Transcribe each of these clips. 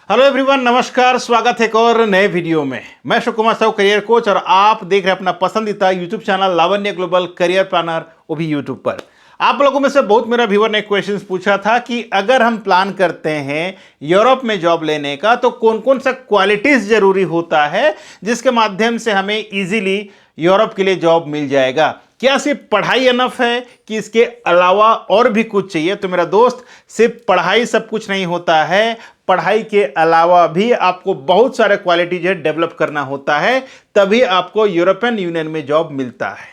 Hello everyone, नमस्कार। स्वागत है एक और नए वीडियो में। मैं अशोक कुमार साहू, करियर कोच, और आप देख रहे हैं अपना पसंदीदा यूट्यूब चैनल लावण्य ग्लोबल करियर प्लानर, वो भी यूट्यूब पर। आप लोगों में से बहुत मेरा व्यूअर ने क्वेश्चन पूछा था कि अगर हम प्लान करते हैं यूरोप में जॉब लेने का तो कौन कौन सा क्वालिटीज जरूरी होता है जिसके माध्यम से हमें इजीली यूरोप के लिए जॉब मिल जाएगा। क्या सिर्फ पढ़ाई इनफ है कि इसके अलावा और भी कुछ चाहिए? तो मेरा दोस्त, सिर्फ पढ़ाई सब कुछ नहीं होता है। पढ़ाई के अलावा भी आपको बहुत सारे क्वालिटीज डेवलप करना होता है, तभी आपको यूरोपियन यूनियन में जॉब मिलता है।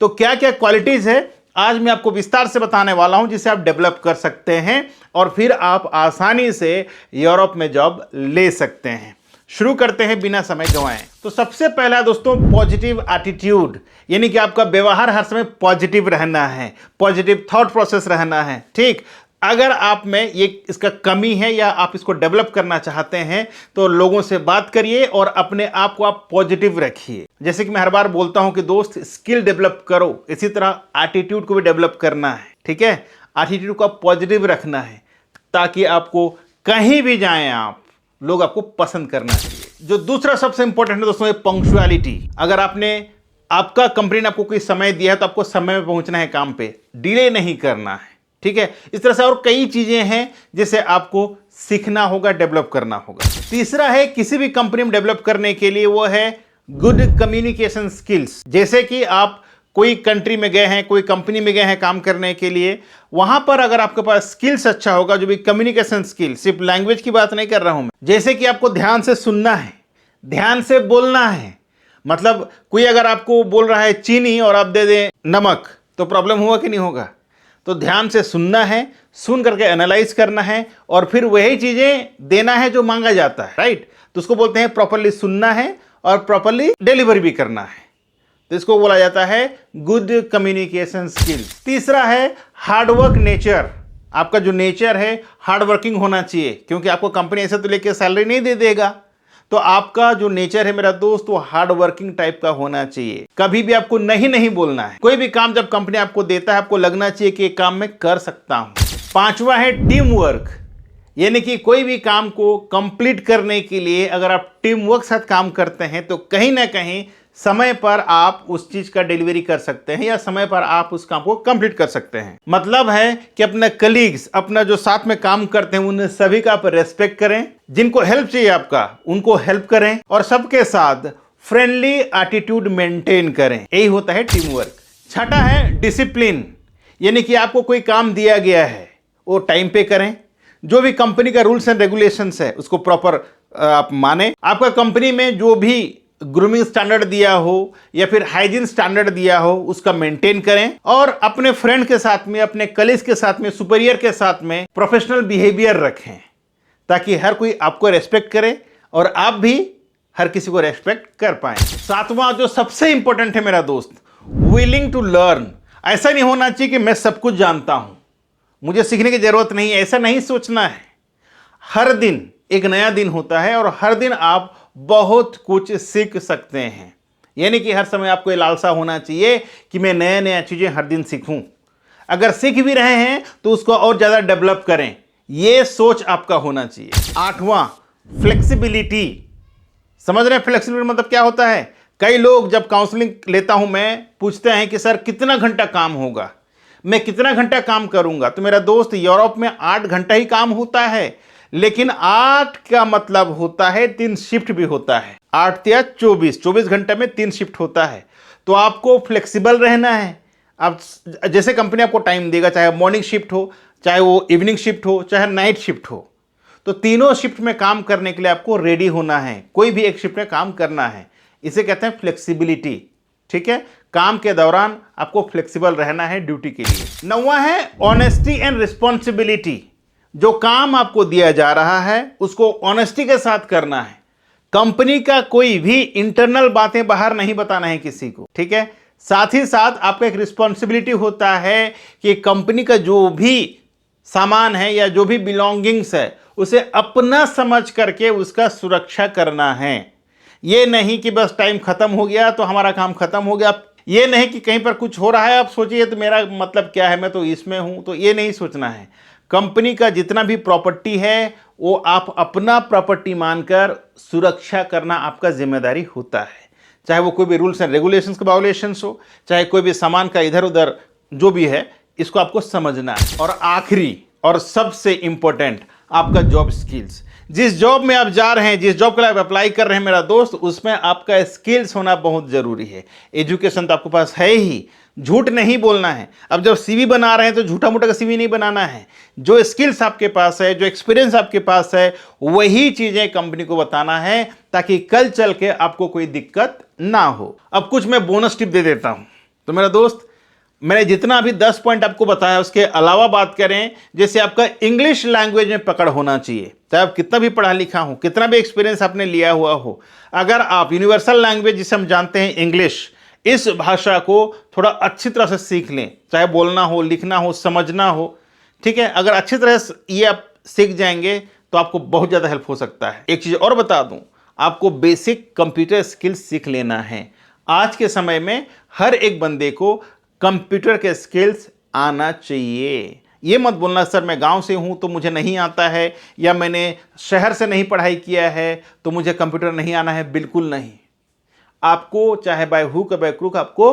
तो क्या क्या क्वालिटीज है आज मैं आपको विस्तार से बताने वाला हूं, जिसे आप डेवलप कर सकते हैं और फिर आप आसानी से यूरोप में जॉब ले सकते हैं। शुरू करते हैं बिना समय गंवाए। तो सबसे पहला दोस्तों, पॉजिटिव एटीट्यूड, यानी कि आपका व्यवहार हर समय पॉजिटिव रहना है, पॉजिटिव थॉट प्रोसेस रहना है। ठीक, अगर आप में ये इसका कमी है या आप इसको डेवलप करना चाहते हैं तो लोगों से बात करिए और अपने आप को आप पॉजिटिव रखिए। जैसे कि मैं हर बार बोलता हूं कि दोस्त, स्किल डेवलप करो, इसी तरह एटीट्यूड को भी डेवलप करना है। ठीक है, एटीट्यूड को आप पॉजिटिव रखना है ताकि आपको कहीं भी जाएं आप, लोग आपको पसंद करना चाहिए। जो दूसरा सबसे इंपॉर्टेंट है दोस्तों, ये पंक्चुअलिटी। अगर आपका कंपनी ने आपको कोई समय दिया है तो आपको समय में पहुंचना है काम पे, डिले नहीं करना है। ठीक है, इस तरह से और कई चीजें हैं जिसे आपको सीखना होगा, डेवलप करना होगा। तीसरा है किसी भी कंपनी में डेवलप करने के लिए, वो है गुड कम्युनिकेशन स्किल्स। जैसे कि आप कोई कंट्री में गए हैं, कोई कंपनी में गए हैं काम करने के लिए, वहां पर अगर आपके पास स्किल्स अच्छा होगा, जो भी कम्युनिकेशन स्किल, सिर्फ लैंग्वेज की बात नहीं कर रहा हूं मैं, जैसे कि आपको ध्यान से सुनना है, ध्यान से बोलना है। मतलब कोई अगर आपको बोल रहा है चीनी और आप दे दें नमक, तो प्रॉब्लम होगा कि नहीं होगा? तो ध्यान से सुनना है, सुन करके एनालाइज करना है और फिर वही चीजें देना है जो मांगा जाता है। राइट, तो उसको बोलते हैं प्रॉपर्ली सुनना है और प्रॉपर्ली डिलीवर भी करना है। तो इसको बोला जाता है गुड कम्युनिकेशन स्किल्स। तीसरा है हार्डवर्क नेचर। आपका जो नेचर है हार्ड वर्किंग होना चाहिए, क्योंकि आपको कंपनी ऐसे तो लेके सैलरी नहीं दे देगा। तो आपका जो नेचर है मेरा दोस्त, वो हार्ड वर्किंग टाइप का होना चाहिए। कभी भी आपको नहीं बोलना है। कोई भी काम जब कंपनी आपको देता है, आपको लगना चाहिए कि ये काम मैं कर सकता हूं। पांचवा है टीम वर्क, यानी कि कोई भी काम को कंप्लीट करने के लिए अगर आप टीम वर्क साथ काम करते हैं तो कहीं ना कहीं समय पर आप उस चीज का डिलीवरी कर सकते हैं या समय पर आप उस काम को कंप्लीट कर सकते हैं। मतलब है कि अपने कलीग्स, अपना जो साथ में काम करते हैं, उन सभी का आप रेस्पेक्ट करें। जिनको हेल्प चाहिए आपका, उनको हेल्प करें और सबके साथ फ्रेंडली एटीट्यूड मेंटेन करें। यही होता है टीम वर्क। छठा है डिसिप्लिन, यानी कि आपको कोई काम दिया गया है वो टाइम पे करें। जो भी कंपनी का रूल्स एंड रेगुलेशंस है उसको प्रॉपर आप माने। आपका कंपनी में जो भी ग्रूमिंग स्टैंडर्ड दिया हो या फिर हाइजीन स्टैंडर्ड दिया हो, उसका मेंटेन करें। और अपने फ्रेंड के साथ में, अपने कलीग्स के साथ में, सुपीरियर के साथ में प्रोफेशनल बिहेवियर रखें, ताकि हर कोई आपको रेस्पेक्ट करे और आप भी हर किसी को रेस्पेक्ट कर पाए। सातवां जो सबसे इंपॉर्टेंट है मेरा दोस्त, विलिंग टू लर्न। ऐसा नहीं होना चाहिए कि मैं सब कुछ जानता हूं, मुझे सीखने की जरूरत नहीं है, ऐसा नहीं सोचना है। हर दिन एक नया दिन होता है और हर दिन आप बहुत कुछ सीख सकते हैं। यानी कि हर समय आपको ये लालसा होना चाहिए कि मैं नया नया चीजें हर दिन सीखूं। अगर सीख भी रहे हैं तो उसको और ज्यादा डेवलप करें, यह सोच आपका होना चाहिए। आठवां, फ्लेक्सिबिलिटी। समझ रहे हैं फ्लेक्सिबिलिटी मतलब क्या होता है? कई लोग जब काउंसलिंग लेता हूं मैं, पूछते हैं कि सर कितना घंटा काम होगा, मैं कितना घंटा काम करूंगा? तो मेरा दोस्त, यूरोप में 8 घंटा ही काम होता है, लेकिन 8 का मतलब होता है 3 शिफ्ट भी होता है। 8 या 24 घंटे में 3 शिफ्ट होता है। तो आपको फ्लेक्सिबल रहना है। आप जैसे कंपनी आपको टाइम देगा, चाहे मॉर्निंग शिफ्ट हो, चाहे वो इवनिंग शिफ्ट हो, चाहे नाइट शिफ्ट हो, तो तीनों शिफ्ट में काम करने के लिए आपको रेडी होना है। कोई भी एक शिफ्ट में काम करना है, इसे कहते हैं फ्लेक्सिबिलिटी। ठीक है, काम के दौरान आपको फ्लेक्सिबल रहना है ड्यूटी के लिए। 9वां है ऑनेस्टी एंड रिस्पॉन्सिबिलिटी। जो काम आपको दिया जा रहा है उसको ऑनेस्टी के साथ करना है। कंपनी का कोई भी इंटरनल बातें बाहर नहीं बताना है किसी को। ठीक है, साथ ही साथ आपका एक रिस्पॉन्सिबिलिटी होता है कि कंपनी का जो भी सामान है या जो भी बिलोंगिंग्स है उसे अपना समझ करके उसका सुरक्षा करना है। ये नहीं कि बस टाइम खत्म हो गया तो हमारा काम खत्म हो गया। ये नहीं कि कहीं पर कुछ हो रहा है आप सोचिए तो मेरा मतलब क्या है, मैं तो इसमें हूं, तो ये नहीं सोचना है। कंपनी का जितना भी प्रॉपर्टी है वो आप अपना प्रॉपर्टी मानकर सुरक्षा करना आपका जिम्मेदारी होता है। चाहे वो कोई भी रूल्स एंड रेगुलेशंस का वायोलेशंस हो, चाहे कोई भी सामान का इधर उधर जो भी है, इसको आपको समझना है। और आखिरी और सबसे इंपॉर्टेंट, आपका जॉब स्किल्स। जिस जॉब में आप जा रहे हैं, जिस जॉब के लिए आप अप्लाई कर रहे हैं मेरा दोस्त, उसमें आपका स्किल्स होना बहुत ज़रूरी है। एजुकेशन तो आपके पास है ही, झूठ नहीं बोलना है। अब जब सीवी बना रहे हैं तो झूठा मूठा का सीवी नहीं बनाना है। जो स्किल्स आपके पास है, जो एक्सपीरियंस आपके पास है, वही चीज़ें कंपनी को बताना है, ताकि कल चल के आपको कोई दिक्कत ना हो। अब कुछ मैं बोनस टिप दे देता हूँ। तो मेरा दोस्त, मैंने जितना अभी 10 पॉइंट आपको बताया, उसके अलावा बात करें, जैसे आपका इंग्लिश लैंग्वेज में पकड़ होना चाहिए। चाहे आप कितना भी पढ़ा लिखा हो, कितना भी एक्सपीरियंस आपने लिया हुआ हो, अगर आप यूनिवर्सल लैंग्वेज जिसे हम जानते हैं इंग्लिश, इस भाषा को थोड़ा अच्छी तरह से सीख लें, चाहे बोलना हो, लिखना हो, समझना हो, ठीक है। अगर अच्छी तरह से ये आप सीख जाएंगे तो आपको बहुत ज़्यादा हेल्प हो सकता है। एक चीज़ और बता दूं, आपको बेसिक कंप्यूटर स्किल्स सीख लेना है। आज के समय में हर एक बंदे को कंप्यूटर के स्किल्स आना चाहिए। ये मत बोलना सर मैं गांव से हूं तो मुझे नहीं आता है, या मैंने शहर से नहीं पढ़ाई किया है तो मुझे कंप्यूटर नहीं आना है। बिल्कुल नहीं। आपको चाहे बाय हुक बाय क्रुक आपको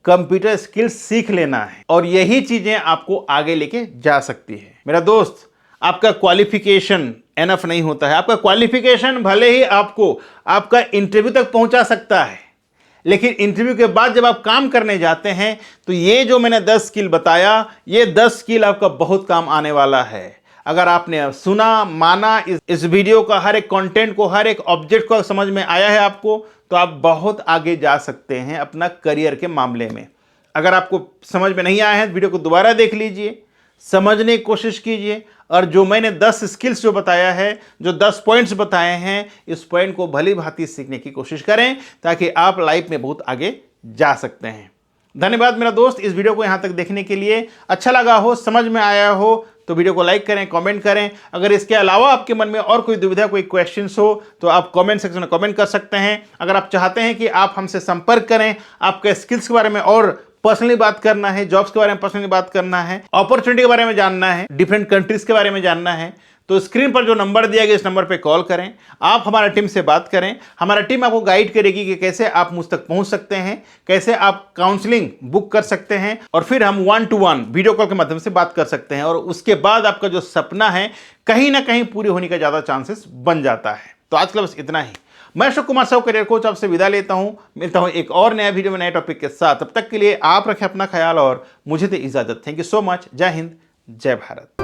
कंप्यूटर स्किल्स सीख लेना है, और यही चीजें आपको आगे लेके जा सकती है। मेरा दोस्त, आपका क्वालिफिकेशन एनफ नहीं होता है। आपका क्वालिफिकेशन भले ही आपको आपका इंटरव्यू तक पहुंचा सकता है, लेकिन इंटरव्यू के बाद जब आप काम करने जाते हैं तो ये जो मैंने 10 स्किल बताया, ये 10 स्किल आपका बहुत काम आने वाला है। अगर आपने सुना, माना, इस वीडियो का हर एक कंटेंट को, हर एक ऑब्जेक्ट को समझ में आया है आपको, तो आप बहुत आगे जा सकते हैं अपना करियर के मामले में। अगर आपको समझ में नहीं आया है तो वीडियो को दोबारा देख लीजिए, समझने की कोशिश कीजिए, और जो मैंने 10 स्किल्स जो बताया है, जो 10 पॉइंट्स बताए हैं, इस पॉइंट को भली भांति सीखने की कोशिश करें, ताकि आप लाइफ में बहुत आगे जा सकते हैं। धन्यवाद मेरा दोस्त, इस वीडियो को यहाँ तक देखने के लिए। अच्छा लगा हो, समझ में आया हो तो वीडियो को लाइक करें, कमेंट करें। अगर इसके अलावा आपके मन में और कोई दुविधा, कोई क्वेश्चंस हो तो आप कमेंट सेक्शन में कमेंट कर सकते हैं। अगर आप चाहते हैं कि आप हमसे संपर्क करें, आपके स्किल्स के बारे में और पर्सनली बात करना है, जॉब्स के बारे में पर्सनली बात करना है, अपॉर्चुनिटी के बारे में जानना है, डिफरेंट कंट्रीज के बारे में जानना है, तो स्क्रीन पर जो नंबर दिया गया इस नंबर पे कॉल करें। आप हमारा टीम से बात करें। हमारा टीम आपको गाइड करेगी कि कैसे आप मुझ तक पहुंच सकते हैं, कैसे आप काउंसलिंग बुक कर सकते हैं, और फिर हम 1-to-1 वीडियो कॉल के माध्यम से बात कर सकते हैं। और उसके बाद आपका जो सपना है कहीं ना कहीं पूरी होने का ज़्यादा चांसेस बन जाता है। तो आज के लिए बस इतना ही। मैं अशोक कुमार साहू, करियर कोच, आपसे विदा लेता हूं। मिलता हूं एक और नया वीडियो में नए टॉपिक के साथ। तब तक के लिए आप रखें अपना ख्याल और मुझे दे इजाजत। Thank you so much. जय हिंद, जय भारत।